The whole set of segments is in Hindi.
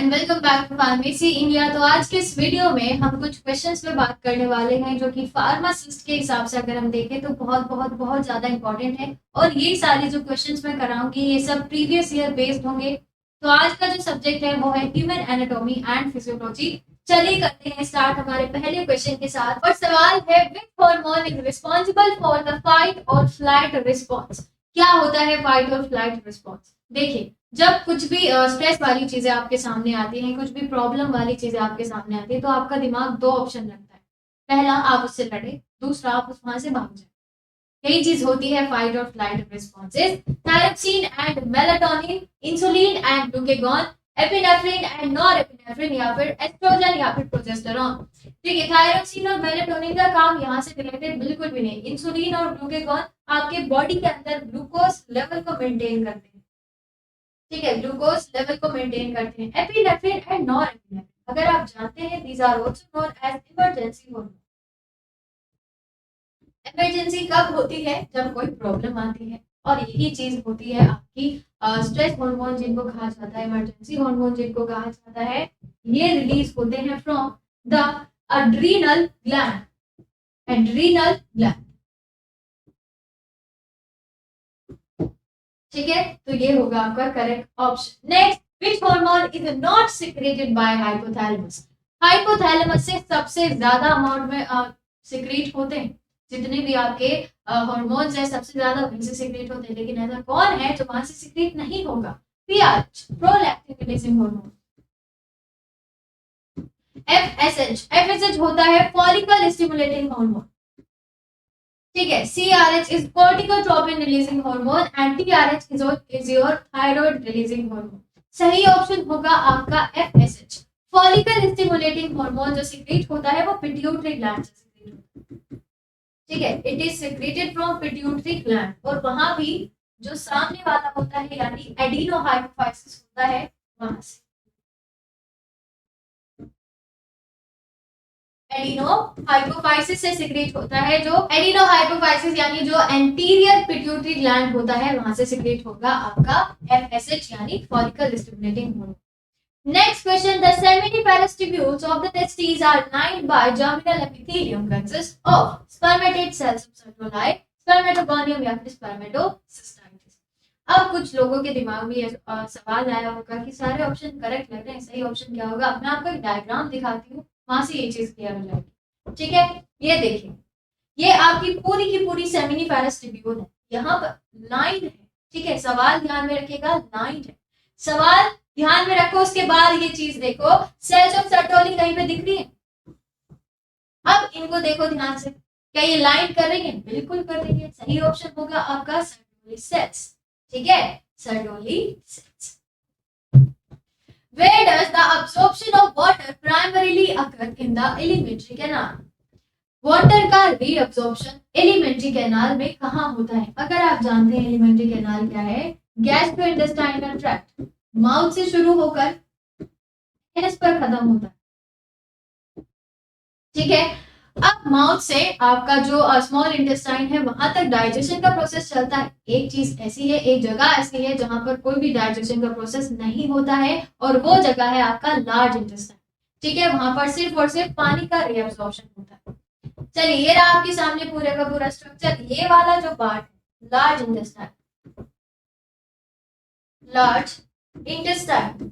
And welcome back to pharmacy India. तो आज के इस वीडियो में हम कुछ क्वेश्चंस पे बात करने वाले हैं जो कि फार्मासिस्ट के हिसाब से अगर हम देखें तो बहुत बहुत बहुत ज़्यादा इंपॉर्टेंट है। और ये सारे जो क्वेश्चंस मैं कराऊंगी ये सब प्रीवियस ईयर बेस्ड होंगे। तो आज का जो सब्जेक्ट है वो है ह्यूमन एनाटॉमी एंड फिजियोलॉजी। चलिए करते हैं स्टार्ट हमारे पहले क्वेश्चन के साथ। और सवाल है, which hormone is responsible for the fight और फ्लाइट रिस्पॉन्स। क्या होता है फाइट और फ्लाइट रिस्पॉन्स? देखिए, जब कुछ भी स्ट्रेस वाली चीजें आपके सामने आती हैं, कुछ भी प्रॉब्लम वाली चीजें आपके सामने आती है, तो आपका दिमाग दो ऑप्शन रखता है। पहला, आप उससे लड़े, दूसरा आप उस वहां से भाग जाए। यही चीज होती है फाइट और flight responses. Thyroxine and melatonin, insulin and glucagon, epinephrine and norepinephrine, या फिर एस्ट्रोजन या फिर प्रोजेस्टेरॉन। ठीक है, थायरोक्सिन और मेलाटोनिन का काम यहाँ से रिलेटेड बिल्कुल भी नहीं। इंसुलिन और ग्लूकागॉन आपके बॉडी के अंदर ग्लूकोज लेवल को मेंटेन करते हैं। ठीक है, ग्लूकोज लेवल को मेंटेन करते हैं। एपिनेफ्रिन एंड नॉरएपिनेफ्रिन, अगर आप जानते हैं, these are also known as emergency hormone. Emergency कब होती है? जब कोई प्रॉब्लम आती है। और यही चीज होती है आपकी स्ट्रेस हार्मोन जिनको कहा जाता है, इमरजेंसी हार्मोन जिनको कहा जाता है, ये रिलीज होते हैं from the adrenal gland. Adrenal gland, ठीक है, तो ये होगा आपका correct option. Next, which hormone is not secreted by hypothalamus. Hypothalamus से सबसे ज्यादा अमाउंट में सिक्रेट होते हैं। जितने भी आपके हार्मोन्स हैं सबसे ज्यादा वहीं से सिक्रेट होते हैं। लेकिन ऐसा कौन है जो वहां से सिक्रेट नहीं होगा? PRH, prolactin releasing hormone. FSH, FSH होता है फॉलिकल स्टिमुलेटिंग हार्मोन। ठीक है, CRH is corticotropin releasing hormone and TRH is your thyroid releasing hormone. सही ऑप्शन होगा आपका FSH, फॉलिकल स्टिमुलेटिंग हार्मोन। जो सीक्रेट होता है वो पिट्यूटरी ग्लैंड से सीक्रेट होता है। ठीक है, it is secreted from pituitary gland. और वहां भी जो सामने वाला होता है यानी एडिनोहाइपोफाइसिस होता है वहां से। एडिनोहाइपोफाइसिस से सिक्रेट होता है। जो एडिनोहाइपोफाइसिस यानी जो एंटीरियर पिट्यूटरी ग्लैंड होता है वहां से सिक्रेट होगा आपका FSH यानी follicle stimulating hormone. Next question, the seminiferous tubules of the testes are lined by germinal epithelium consist of spermatid cells of Sertoli, spermatogonium या फिर spermatocystitis। अब कुछ लोगों के दिमाग में ये सवाल आया होगा कि सारे ऑप्शन करेक्ट लग रहे हैं, सही ऑप्शन क्या होगा? मैं आपको एक डायग्राम दिखाती हूँ, वहां से ये चीज क्लियर हो जाएगी। ठीक है, ये देखिए, ये आपकी पूरी की पूरी सेमिनिफेरस ट्यूब्यूल है, यहाँ पर लाइंड है। ठीक है, सवाल ध्यान में रखिएगा, लाइंड है। सवाल ध्यान में रखो। उसके बाद ये चीज देखो, सेल्स ऑफ सर्टोली कहीं पे दिख रही है? अब इनको देखो ध्यान से, क्या ये लाइन कर रही है? बिल्कुल कर रही है। सही ऑप्शन होगा आपका सर्टोली सेल्स। ठीक है, Sertoli cells. Where does the absorption of water primarily occur in the alimentary canal? Water का रीअब्जॉर्प्शन एलिमेंट्री कैनाल में कहाँ होता है? अगर आप जानते हैं एलिमेंट्री कैनाल क्या है, गैस्ट्रोइंटेस्टाइनल ट्रैक्ट, माउथ से शुरू होकर एनस पर खत्म होता है। ठीक है, अब माउथ से आपका जो स्मॉल इंटेस्टाइन है वहां तक डाइजेशन का प्रोसेस चलता है। एक चीज ऐसी है, एक जगह ऐसी है जहां पर कोई भी डाइजेशन का प्रोसेस नहीं होता है, और वो जगह है आपका लार्ज इंटेस्टाइन। ठीक है, वहां पर सिर्फ और सिर्फ पानी का रीअब्जॉर्प्शन होता है। चलिए, ये रहा आपके सामने पूरे का पूरा स्ट्रक्चर। ये वाला जो पार्ट है लार्ज इंटेस्टाइन, लार्ज इंटेस्टाइन,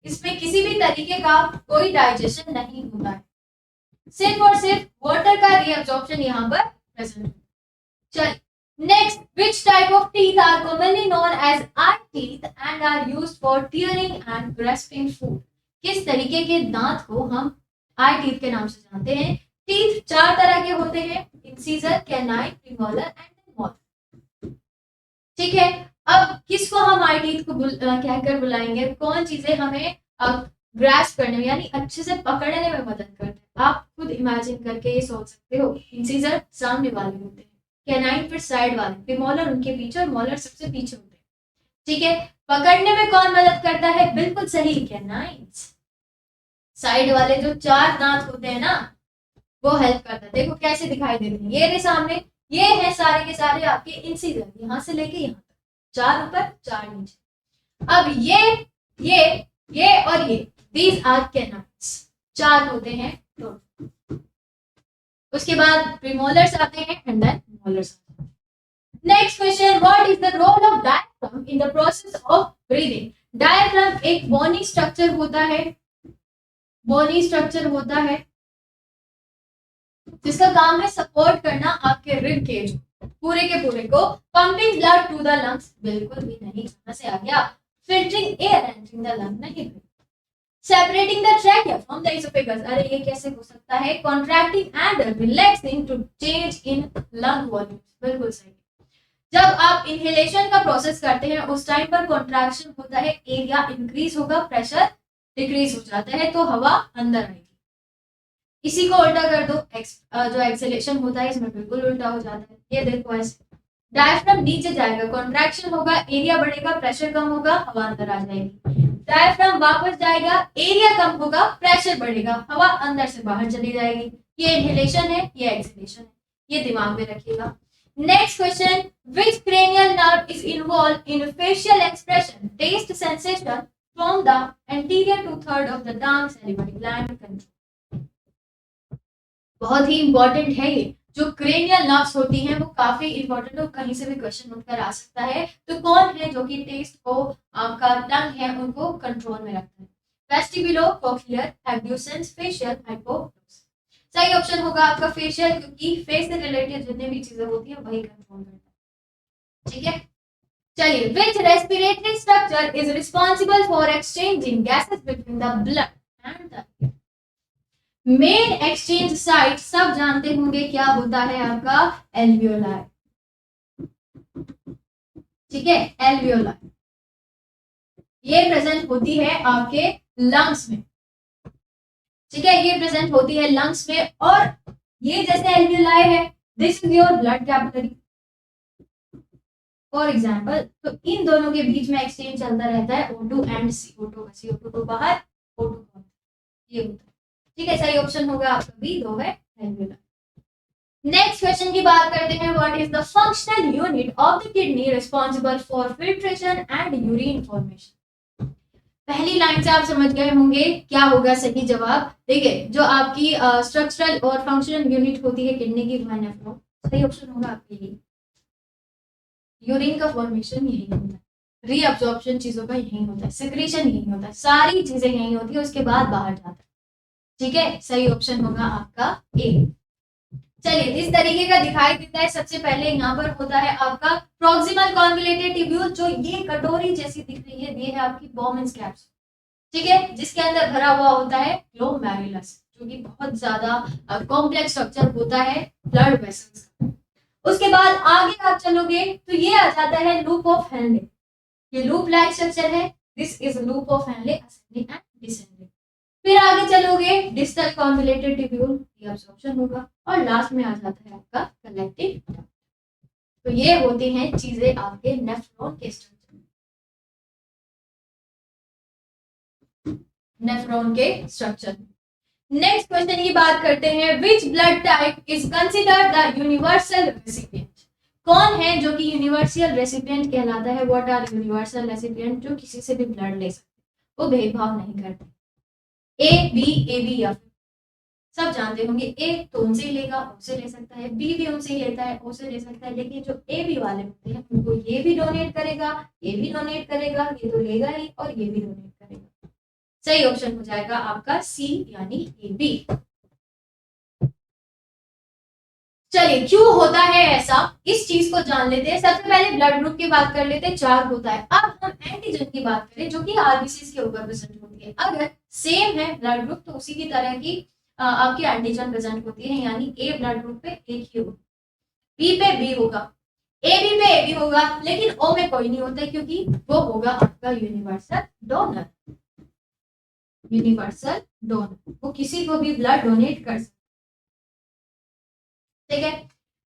इसमें किसी भी तरीके का कोई डाइजेशन नहीं होता है, सिर्फ और सिर्फ वाटर का रीअब्जॉर्प्शन यहाँ पर प्रेजेंट है। चलिए, next, which type of teeth are commonly known as eye teeth and are used for tearing and grasping food. किस तरीके के दांत को हम आई टीथ के नाम से जानते हैं? टीथ चार तरह के होते हैं, incisor, canine, premolar and molar. ठीक है, अब किसको हम आई टीथ को कहकर बुलाएंगे? कौन चीजें हमें ग्रास्प करने में यानी अच्छे से पकड़ने में मदद करते हैं? आप खुद इमेजिन करके ये सोच सकते हो। इंसीजर सामने वाले होते हैं, कैनाइन फिर साइड वाले, प्रीमोलर उनके पीछे और मोलर सबसे पीछे होते हैं। ठीक है, पकड़ने में कौन मदद करता है? बिल्कुल सही, कैनाइन्स। साइड वाले जो चार दांत होते हैं ना, वो हेल्प करता है। देखो कैसे दिखाई देते हैं, ये रहे सामने, ये है सारे के सारे आपके इंसीजर, यहाँ से लेके यहाँ तक, चार ऊपर चार नीचे। अब ये ये और ये, दीज आर कैनॉइड्स, 4 होते हैं टोटल। उसके बाद प्रीमोलर्स आते हैं and then molars. Next question, what is the role of diaphragm in the process of breathing? Diaphragm एक बोनी स्ट्रक्चर होता है, बोनी स्ट्रक्चर होता है जिसका काम है सपोर्ट करना आपके रिब केज पूरे के पूरे को। Pumping blood to the lungs, बिल्कुल भी नहीं, कहां से आ गया? Filtering air entering the lung, नहीं। Separating the trachea from the oesophagus, अरे ये कैसे हो सकता है? Contracting and relaxing to change in lung volume, बिल्कुल सही। जब आप इनहेलेशन का प्रोसेस करते हैं उस टाइम पर कॉन्ट्रैक्शन होता है, एरिया इंक्रीज होगा, प्रेशर डिक्रीज हो जाता है, तो हवा अंदर आएगी। इसी को उल्टा कर दो, जो एक्सेलेशन होता है इसमें बिल्कुल उल्टा हो जाता है। ये देखो ऐसे, डायफ्राम नीचे जाएगा, कॉन्ट्रैक्शन होगा, एरिया बढ़ेगा, प्रेशर कम होगा, हवा अंदर आ जाएगी। डायफ्राम वापस जाएगा, एरिया कम होगा, प्रेशर बढ़ेगा, हवा अंदर से बाहर चली जाएगी। ये इनहेलेशन है, ये एक्सेलेशन है, ये दिमाग में रखिएगा। Next question, which cranial nerve is involved in facial expression, taste sensation from the anterior 2/3 of the tongue, salivary gland control? बहुत ही इंपॉर्टेंट है ये, जो क्रेनियल नर्व्स होती हैं वो काफी इंपॉर्टेंट और कहीं से भी क्वेश्चन उठकर आ सकता है। तो कौन है जो कि टेस्ट को, आपका टंग है उनको कंट्रोल में रखता है? वेस्टिबुलो, कोक्लियर, एब्ड्यूसेंस, फेशियल, हाइपोग्लोस। सही ऑप्शन होगा आपका फेशियल, क्योंकि फेस से रिलेटेड जितनी भी चीजें होती है वही कंट्रोल करता है। ठीक है, चलिए, which respiratory structure is responsible for exchanging gases between the blood and the air? Main exchange site सब जानते होंगे क्या होता है आपका? एल्वियोलाई। ठीक है, एल्वियोलाई ये प्रेजेंट होती है आपके लंग्स में। ठीक है, ये प्रेजेंट होती है लंग्स में, और ये जैसे एल्वियोलाई है, this is your blood capillary for example. तो इन दोनों के बीच में एक्सचेंज चलता रहता है O2 एंड CO2, CO2 को बाहर, O2 को, ये होता है। ठीक है, सही ऑप्शन होगा आपका बी, 2 है एल्वियोलाई। नेक्स्ट क्वेश्चन की बात करते हैं, what is the functional unit of the kidney responsible for filtration and urine formation? पहली लाइन से आप समझ गए होंगे क्या होगा सही जवाब। देखिए, जो आपकी स्ट्रक्चरल और फंक्शनल यूनिट होती है किडनी की, वो नेफ्रॉन। सही ऑप्शन होगा आपके लिए। यूरिन का फॉर्मेशन यही होता है, रीअब्जॉर्प्शन चीजों का यही होता है, सिक्रीशन यही होता है, सारी चीजें यही होती है, उसके बाद बाहर जाता है। ठीक है, सही ऑप्शन होगा आपका ए। चलिए, इस तरीके का दिखाई देता है। सबसे पहले यहाँ पर होता है आपका प्रॉक्सिमल कॉन्वोल्यूटेड ट्यूब्यूल, जो ये कटोरी जैसी दिख रही है, ये है आपकी बॉमन्स कैप्सूल। ठीक है, जिसके अंदर भरा हुआ होता है ग्लोमेरुलस, जो कि बहुत ज्यादा कॉम्प्लेक्स स्ट्रक्चर होता है ब्लड वेसल्स। उसके बाद आगे आप चलोगे तो ये आ जाता है लूप ऑफ हेनले। ये लूप लाइक स्ट्रक्चर है, this is loop of Henle, ascending and descending. फिर आगे चलोगे डिस्टल कॉन्वोल्यूटेड ट्यूब्यूल, ये ऑप्शन होगा, और लास्ट में आ जाता है आपका कलेक्टिव डक्ट। तो ये होती हैं चीजें आपके नेफ्रॉन के स्ट्रक्चर, नेफ्रॉन के स्ट्रक्चर। नेक्स्ट क्वेश्चन की बात करते हैं, which blood type is considered the universal recipient? कौन है जो कि यूनिवर्सल रेसिपिएंट कहलाता है? What are universal recipient? जो किसी से भी ब्लड ले सकते, वो भेदभाव नहीं करते। ए बी या सब जानते होंगे, ए तो उनसे ही लेगा, उनसे ले सकता है, बी भी उनसे ही लेता है, उनसे ले सकता है, लेकिन जो ए बी वाले होते हैं उनको ये भी डोनेट करेगा, ये भी डोनेट करेगा, ये तो लेगा ही, और ये भी डोनेट करेगा। सही ऑप्शन हो जाएगा आपका सी, यानी ए बी। चलिए, क्यों होता है ऐसा, इस चीज को जान लेते हैं। सबसे पहले ब्लड ग्रुप की बात कर लेते हैं, 4 होता है। अब हम एंटीजन की बात करें, जो कि आरबीसी के ऊपर प्रेजेंट होती है। अगर सेम है ब्लड ग्रुप, तो उसी की तरह की आपकी एंटीजन प्रेजेंट होती है, यानी ए ब्लड ग्रुप पे एक ही होगा, बी पे बी होगा, ए बी पे ए बी होगा, लेकिन ओ में कोई नहीं होता, क्योंकि वो होगा आपका यूनिवर्सल डोनर। यूनिवर्सल डोनर, वो किसी को भी ब्लड डोनेट कर सकता। ठीक है,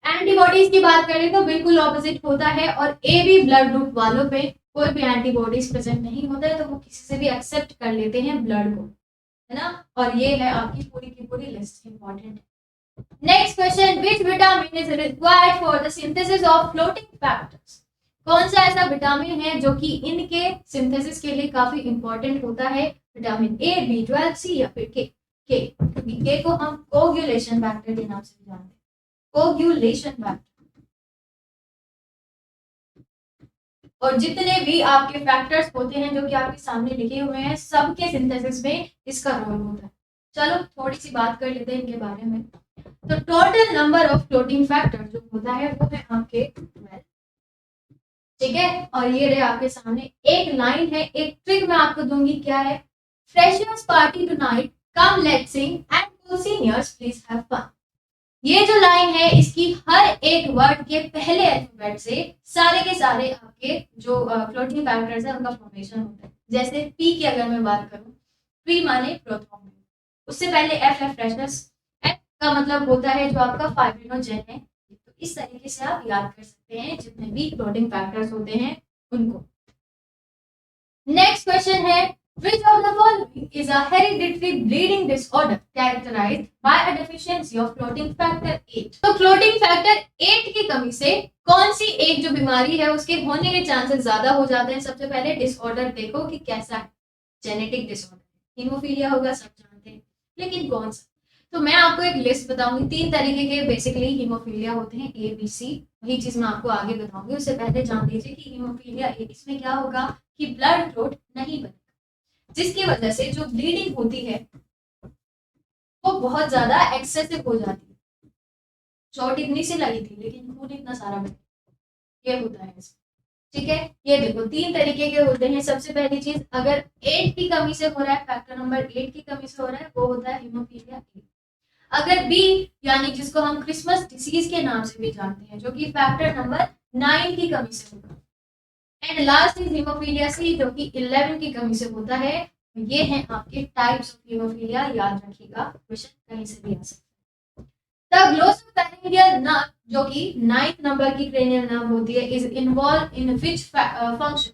एंटीबॉडीज की बात करें तो बिल्कुल ऑपोजिट होता है, और ए बी ब्लड ग्रुप वालों पे कोई भी एंटीबॉडीज प्रेजेंट नहीं होता है, तो वो किसी से भी एक्सेप्ट कर लेते हैं ब्लड को, है ना। और ये है आपकी पूरी की पूरी लिस्ट, इंपॉर्टेंट है। Next question, which vitamin is required for the synthesis of floating factors? कौन सा ऐसा विटामिन है जो कि इनके सिंथेसिस के लिए काफी इंपॉर्टेंट होता है? विटामिन ए, B12, सी या फिर के? क्योंकि के को हम कोगुलेशन फैक्टर के नाम से भी जानते हैं, कोगुलेशन फैक्टर। और जितने भी आपके फैक्टर्स होते हैं जो कि आपके सामने लिखे हुए हैं, सबके सिंथेसिस में इसका रोल होता है। चलो थोड़ी सी बात कर लेते हैं इनके बारे में। तो total number of clotting factor जो होता है वो है आपके 12, ठीक है। और ये रहे आपके सामने एक लाइन है, एक ट्रिक मैं आपको दूंगी, क्या है? Freshers party tonight, come let's sing and cool seniors please have fun. ये जो लाइन है इसकी हर एक वर्ड के पहले अल्फाबेट से सारे के सारे आपके जो फ्लोटिंग फैक्टर्स है उनका फॉर्मेशन होता है। जैसे पी की अगर मैं बात करूं, पी माने प्रोथॉर्म, उससे पहले एफ है फ्रेशनेस, एफ का मतलब होता है जो आपका फाइब्रिनोजेन है। तो इस तरीके से आप याद कर सकते हैं जितने भी फ्लोटिंग फैक्टर्स होते हैं उनको। नेक्स्ट क्वेश्चन है, which of the following is a hereditary bleeding disorder characterized by a deficiency of clotting factor 8? तो clotting factor 8 की कमी से कौन सी एक जो बीमारी है उसके होने के चांसेस ज्यादा हो जाते हैं? सबसे पहले डिसऑर्डर देखो कि कैसा है, जेनेटिक डिसऑर्डर, हीमोफीलिया होगा, सब जानते हैं, लेकिन कौन सा? तो मैं आपको एक लिस्ट बताऊंगी, 3 तरीके के बेसिकली हीमोफीलिया होते हैं, ए बी सी, वही चीज मैं आपको आगे बताऊंगी। उससे पहले जान लीजिए कि हीमोफीलिया ए, इसमें क्या होगा कि ब्लड क्लॉट नहीं बनेगा, जिसकी वजह से जो ब्लीडिंग होती है वो बहुत ज्यादा एक्सेसिव हो जाती है। चोट इतनी सी लगी थी लेकिन खून इतना सारा बह, ये होता है इसमें, ठीक है। ये देखो 3 तरीके के होते हैं। सबसे पहली चीज, अगर 8 की कमी से हो रहा है, फैक्टर नंबर 8 की कमी से हो रहा है, वो होता है हीमोफीलिया ए। अगर बी यानी जिसको हम क्रिसमस डिसीज के नाम से भी जानते हैं, जो कि फैक्टर नंबर 9 की कमी से होगा। एंड लास्ट इज हीमोफीलिया सी, जो कि 11 की कमी से होता है। ये हैं आपके टाइप्स ऑफ हीमोफीलिया, याद रखिएगा, क्वेश्चन कहीं से भी आ सकता है। द ग्लोसोफैरिंजियल नर्व, जो कि 9th नंबर की क्रेनियल नर्व होती है, is involve in which function?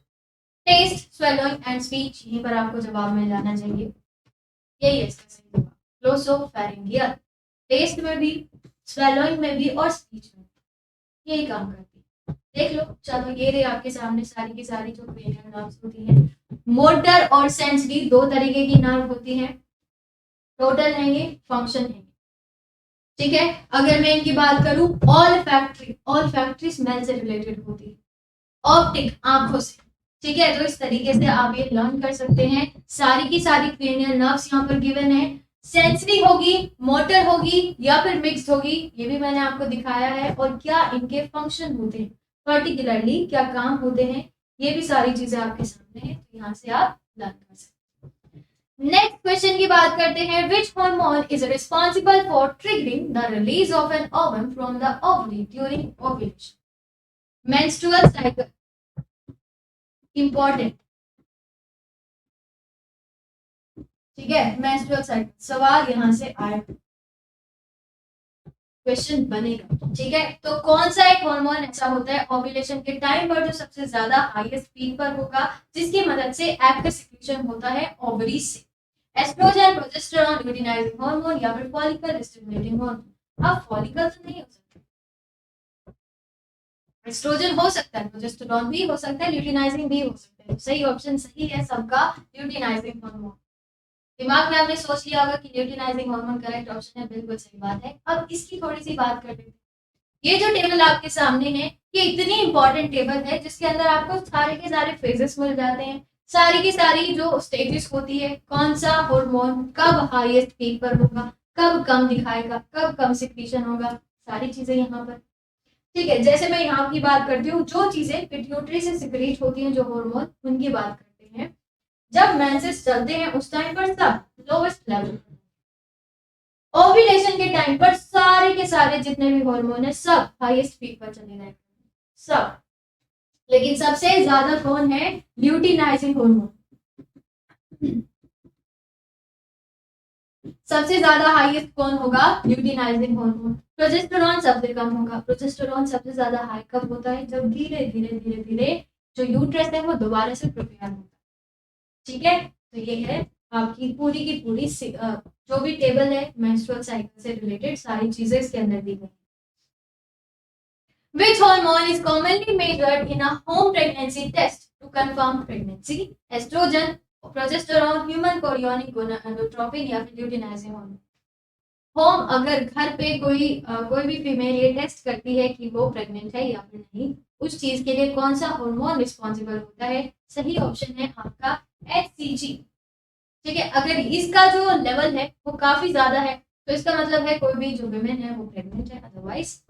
Taste, swallowing and speech. यहीं पर आपको जवाब मिल जाना चाहिए, यही है इसका सही जवाब, ग्लोसोफैरिंजियल। टेस्ट में भी, स्वेलिंग में भी और स्पीच में, यही काम करती है। देख लो, चलो ये रही आपके सामने सारी की सारी जो क्रेनियल नर्व्स होती हैं। मोटर और सेंसरी 2 तरीके की नर्व होती है, टोटल है ये, फंक्शन है, ठीक है। अगर मैं इनकी बात करूं, ऑल फैक्ट्री स्मेल से रिलेटेड होती है, ऑप्टिक आंखों से, ठीक है। तो इस तरीके से आप ये लर्न कर सकते हैं। सारी की सारी क्रेनियल नर्व्स यहाँ पर गिवन है। सेंसरी होगी, मोटर होगी या फिर मिक्स होगी, ये भी मैंने आपको दिखाया है। और क्या इनके फंक्शन होते हैं, पर्टिकुलरली क्या काम होते हैं, ये भी सारी चीजें आपके सामने है, तो यहाँ से आप लर्न कर सकते हैं। नेक्स्ट क्वेश्चन की बात करते हैं, which hormone is responsible for triggering the release of an ovum from the ovary during ovulation? Menstrual cycle important, ठीक है, मेंस्ट्रुअल साइकिल सवाल यहां से आया, क्वेश्चन बनेगा, ठीक है। तो कौन सा एक हार्मोन ऐसा होता है ओव्यूलेशन के टाइम पर जो सबसे ज्यादा हाईएस्ट पीक पर होगा, जिसकी मदद से एक्ट सिक्रीशन होता है ओवरीज से? एस्ट्रोजन, प्रोजेस्टेरॉन, ल्यूटिनाइजिंग हार्मोन या फिर फॉलिकल स्टिमुलेटिंग हार्मोन? अब फॉलिकल तो नहीं हो सकता, एस्ट्रोजन हो सकता है, प्रोजेस्टेरॉन भी हो सकता है, ल्यूटिनाइजिंग भी हो सकता है। सही ऑप्शन सही है सबका, ल्यूटिनाइजिंग हार्मोन। दिमाग में आपने सोच लिया होगा कि ल्यूटिनाइजिंग हार्मोन करेक्ट ऑप्शन है, बिल्कुल सही बात है। अब इसकी थोड़ी सी बात कर लेते हैं। ये जो टेबल आपके सामने है, ये इतनी इंपॉर्टेंट टेबल है जिसके अंदर आपको सारे के सारे फेजेस मिल जाते हैं, सारी की सारी जो स्टेजेस होती है, कौन सा हार्मोन कब हाईएस्ट पीक पर होगा, कब कम दिखाएगा, कब कम सिक्रीशन होगा, सारी चीजें यहाँ पर, ठीक है। जैसे मैं यहाँ की बात करती हूँ, जो चीजें पिट्यूटरी से सिक्रीट होती हैं, जो हार्मोन, उनकी बात करते हैं। जब मेंसेस चलते हैं उस टाइम पर सब लोवेस्ट लेवल, ओव्यूलेशन के टाइम पर सारे के सारे जितने भी हार्मोन है सब हाईएस्ट पीक पर चले गए सब। लेकिन सबसे ज्यादा कौन है? ल्यूटिनाइजिंग हार्मोन, सबसे ज्यादा हाईएस्ट कौन होगा? Luteinizing hormone. प्रोजेस्टेरॉन सबसे कम होगा। प्रोजेस्टेरॉन सबसे ज्यादा हाई कब होता है? जब धीरे धीरे धीरे धीरे जो यूट्रस है वो दोबारा से प्रिपेयर होता है, ठीक है। तो ये है आपकी पूरी की पूरी जो भी टेबल है मेंस्ट्रुअल साइकिल से रिलेटेड सारी चीजें इसके अंदर दी गई। Which hormone is commonly measured in a home pregnancy test to confirm pregnancy? Estrogen, progesterone, human chorionic gonadotropin या फिर ल्यूटिनाइजिंग हार्मोन। होम अगर घर पे कोई भी फीमेल ये टेस्ट करती है कि वो प्रेग्नेंट है या फिर नहीं, उस चीज के लिए कौन सा हार्मोन रिस्पॉन्सिबल होता है? सही ऑप्शन है आपका HCG। ठीक है, अगर इसका जो लेवल है वो काफी ज्यादा है तो इसका मतलब है कोई भी जो विमेन है वो प्रेग्नेंट है, otherwise.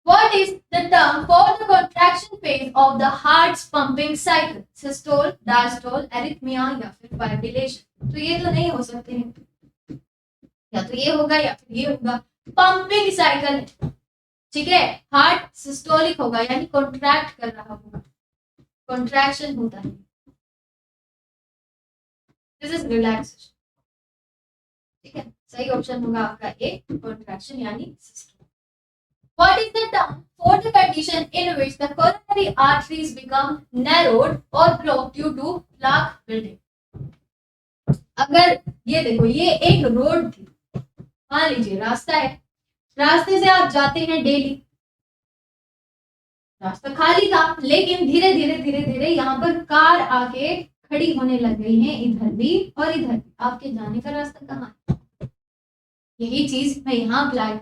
What is the term for the contraction phase of the heart's pumping cycle? Systole, diastole, arrhythmia या फिर fibrillation? तो ये तो नहीं हो सकते हैं, या तो ये होगा या फिर ये होगा। पंपिंग साइकिल, ठीक है, हार्ट सिस्टोलिक होगा यानी कॉन्ट्रैक्ट कर रहा होगा, कॉन्ट्रैक्शन होता है, दिस इज रिलैक्सेशन। ठीक है, सही ऑप्शन होगा आपका ए, कॉन्ट्रैक्शन यानी systole. What is the term for the condition in which the coronary arteries become narrowed or blocked due to plaque building? अगर ये देखो, ये एक रोड थी, मान लीजिए रास्ता है, रास्ते से आप जाते हैं डेली, रास्ता खाली था, लेकिन धीरे धीरे धीरे धीरे यहाँ पर कार आके खड़ी होने लग गई है, इधर भी और इधर भी। आपके जाने का रास्ता कहाँ है? यही चीज मैं यहाँ अप्लाई,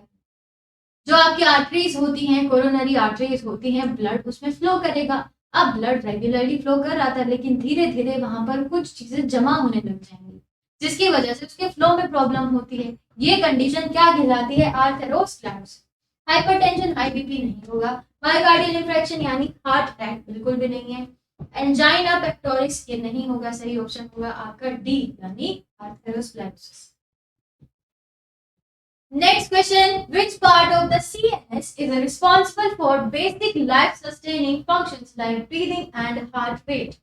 जो आपकी आर्टरीज होती हैं, कोरोनरी आर्टरीज होती हैं, ब्लड उसमें फ्लो करेगा। अब ब्लड रेगुलरली फ्लो कर रहा था, लेकिन धीरे धीरे वहां पर कुछ चीजें जमा होने लग जाएंगी, जिसकी वजह से उसके फ्लो में प्रॉब्लम होती है। ये कंडीशन क्या कहलाती है? आर्थेरोस्क्लेरोसिस। हाइपरटेंशन, IBP नहीं होगा। मायोकार्डियल इंफ्रेक्शन यानी हार्ट अटैक बिल्कुल भी नहीं है। एंजाइना पेक्टोरिस ये नहीं होगा, सही ऑप्शन होगा आपका डी यानी atherosclerosis. Next question, which part of the CNS is responsible for basic life sustaining functions like breathing and heart rate?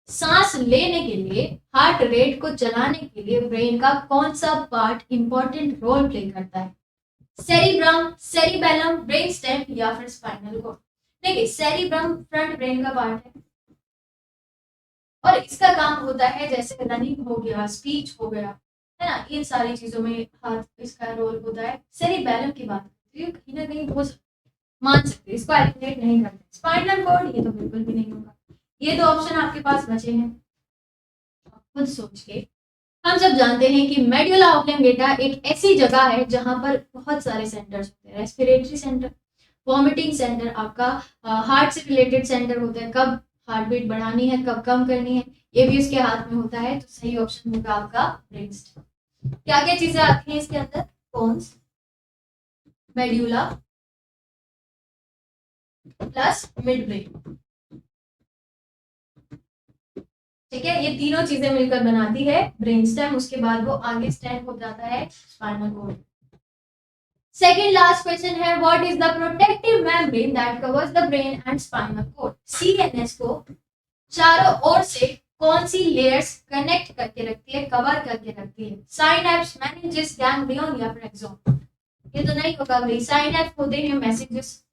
सांस लेने के लिए, हार्ट रेट को चलाने के लिए ब्रेन का कौन सा पार्ट इंपॉर्टेंट रोल प्ले करता है? सेरिब्रम, सेरिबेलम, ब्रेन स्टेम या फिर स्पाइनल कॉर्ड? देखिए, सेरिब्रम फ्रंट ब्रेन का पार्ट है और इसका काम होता है जैसे रनिंग हो गया, स्पीच हो गया, है ना, इन सारी चीजों में हाथ इसका रोल होता है। सेरिबेलम की बात करते हैं, कहीं ना कहीं हो मान सकते, इसको एलिमिनेट नहीं करते। स्पाइनल कॉर्ड ये तो बिल्कुल भी नहीं होगा। ये दो ऑप्शन आपके पास बचे हैं, खुद सोच के। हम सब जानते हैं कि मेडुला ऑब्लिंगेटा एक ऐसी जगह है जहां पर बहुत सारे सेंटर्स होते हैं। रेस्पिरेटरी सेंटर, वॉमिटिंग सेंटर, आपका हार्ट से रिलेटेड सेंटर होते हैं, कब हार्ट बीट बढ़ानी है, कब कम करनी है, ये भी उसके हाथ में होता है। तो सही ऑप्शन होगा आपका ब्रेन स्टेम। क्या क्या चीजें आती हैं इसके अंदर? Pons, medulla plus mid brain. ठीक है, ये तीनों चीजें मिलकर बनाती है ब्रेन स्टेम। उसके बाद वो आगे स्टैंड हो जाता है spinal cord. Second last question है, what is the protective membrane that covers the brain and spinal cord? CNS को चारों ओर से कौन सी लेयर्स कनेक्ट करके रखती है, कवर करके रखती है? साइनैप्स, मेनिंजेस, गैंग्लियन या फिर एक्सॉन? ये तो नहीं होगा भाई, साइनैप्स होते हैं मैसेजेस,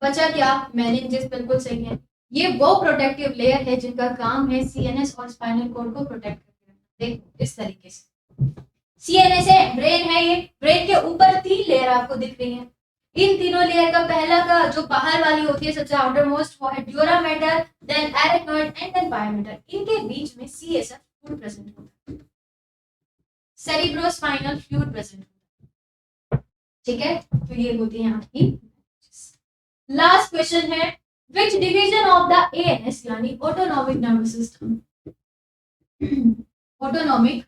बचा क्या? मेनिंजेस बिल्कुल सही है। ये वो प्रोटेक्टिव लेयर है जिनका काम है CNS और स्पाइनल कॉर्ड को प्रोटेक्ट करके रखना। देखो इस तरीके से, CNS है, ब्रेन है, ये ब्रेन के ऊपर 3 लेयर आपको दिख रही है। इन तीनों लेयर का पहला का जो बाहर वाली होती है, सबसे आउटर मोस्ट, वो है dura mater, then arachnoid and then biomater. इनके बीच में CSF फ्लूइड प्रेजेंट होता है, सेरिब्रोस्पाइनल फ्लूइड प्रेजेंट होता है। ठीक है, तो ये होती है आपकी। लास्ट क्वेश्चन है, which division of the ANS यानी autonomic nervous system, autonomic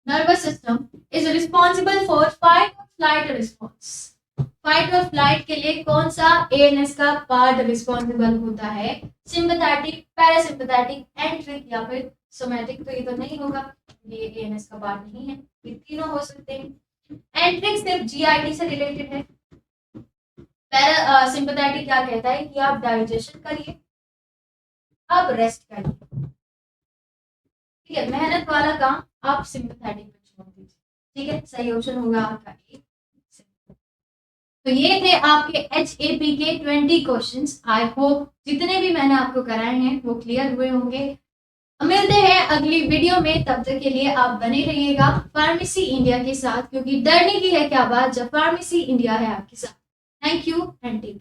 nervous system is responsible for fight और फ्लाइट रिस्पॉन्स? फाइट और फ्लाइट के लिए कौन सा ANS का पार्ट रिस्पॉन्सिबल होता है? सिंपैथेटिक, पैरासिम्पैथेटिक, एंट्रिक या फिर सोमैटिक? तो ये तो नहीं होगा, ये ANS का पार्ट नहीं है। ये तीनों हो सकते हैं। एंट्रिक सिर्फ GIT से रिलेटेड है। सिंपैथेटिक क्या कहता है कि आप डाइजेशन करिए, आप रेस्ट करिए। ठीक है, मेहनत वाला काम आप सिंपैथेटिक पे छोड़ दीजिए। ठीक है, सही ऑप्शन होगा आपका ए। तो ये थे आपके HAP के 20 क्वेश्चंस। आई होप जितने भी मैंने आपको कराए हैं वो क्लियर हुए होंगे। मिलते हैं अगली वीडियो में, तब तक के लिए आप बने रहिएगा फार्मेसी इंडिया के साथ, क्योंकि डरने की है क्या बात जब फार्मेसी इंडिया है आपके साथ। Thank you and take care.